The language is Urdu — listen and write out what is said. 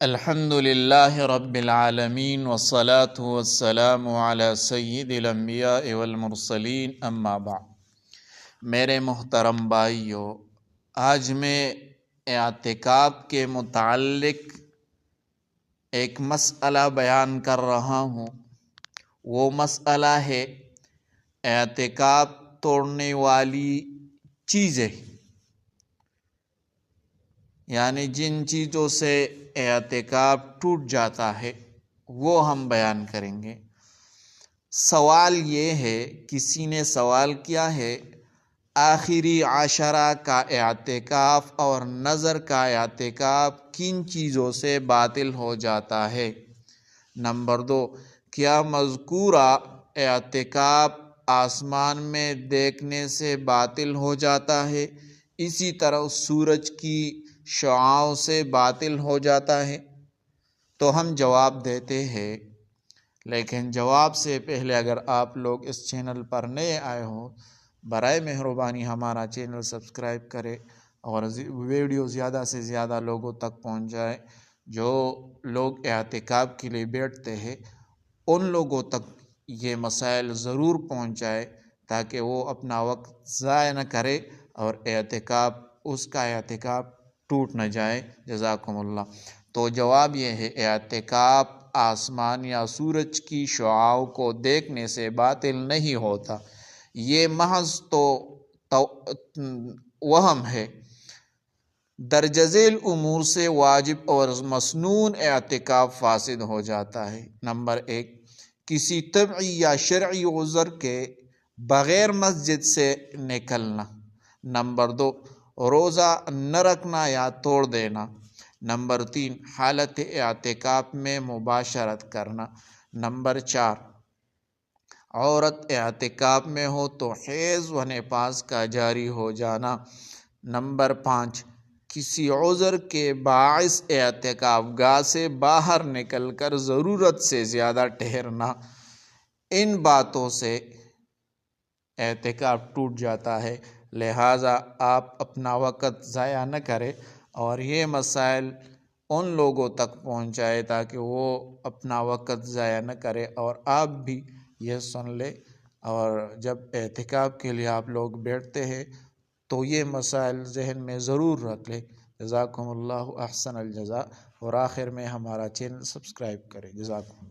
الحمد للہ رب العالمین والصلاة والسلام علی سید الانبیاء والمرسلین اما بعد۔ میرے محترم بھائیو، آج میں اعتکاف کے متعلق ایک مسئلہ بیان کر رہا ہوں۔ وہ مسئلہ ہے اعتکاف توڑنے والی چیزیں، یعنی جن چیزوں سے اعتکاف ٹوٹ جاتا ہے وہ ہم بیان کریں گے۔ سوال یہ ہے، کسی نے سوال کیا ہے آخری عشرہ کا اعتکاف اور نظر کا اعتکاف کن چیزوں سے باطل ہو جاتا ہے؟ نمبر 2، کیا مذکورہ اعتکاف آسمان میں دیکھنے سے باطل ہو جاتا ہے؟ اسی طرح سورج کی شعاعوں سے باطل ہو جاتا ہے؟ تو ہم جواب دیتے ہیں، لیکن جواب سے پہلے اگر آپ لوگ اس چینل پر نئے آئے ہو، برائے مہربانی ہمارا چینل سبسکرائب کرے اور ویڈیو زیادہ سے زیادہ لوگوں تک پہنچ جائے۔ جو لوگ اعتکاف کے لیے بیٹھتے ہیں ان لوگوں تک یہ مسائل ضرور پہنچائے تاکہ وہ اپنا وقت ضائع نہ کرے اور اس کا اعتکاف ٹوٹ نہ جائے۔ جزاکم اللہ۔ تو جواب یہ ہے، اعتکاف آسمان یا سورج کی شعاعوں کو دیکھنے سے باطل نہیں ہوتا، یہ محض تو وہم ہے۔ درجہ ذیل امور سے واجب اور مسنون اعتکاف فاسد ہو جاتا ہے۔ نمبر 1، کسی طبعی یا شرعی عذر کے بغیر مسجد سے نکلنا۔ نمبر 2، روزہ نہ رکھنا یا توڑ دینا۔ نمبر 3، حالت اعتکاف میں مباشرت کرنا۔ نمبر 4، عورت اعتکاف میں ہو تو حیض و نفاس کا جاری ہو جانا۔ نمبر 5، کسی عذر کے باعث اعتکاف گاہ سے باہر نکل کر ضرورت سے زیادہ ٹھہرنا۔ ان باتوں سے اعتکاف ٹوٹ جاتا ہے، لہٰذا آپ اپنا وقت ضائع نہ کریں اور یہ مسائل ان لوگوں تک پہنچائے تاکہ وہ اپنا وقت ضائع نہ کرے اور آپ بھی یہ سن لیں، اور جب اعتکاف کے لیے آپ لوگ بیٹھتے ہیں تو یہ مسائل ذہن میں ضرور رکھ لیں۔ جزاکم اللہ احسن الجزاء، اور آخر میں ہمارا چینل سبسکرائب کریں۔ جزاکم اللہ۔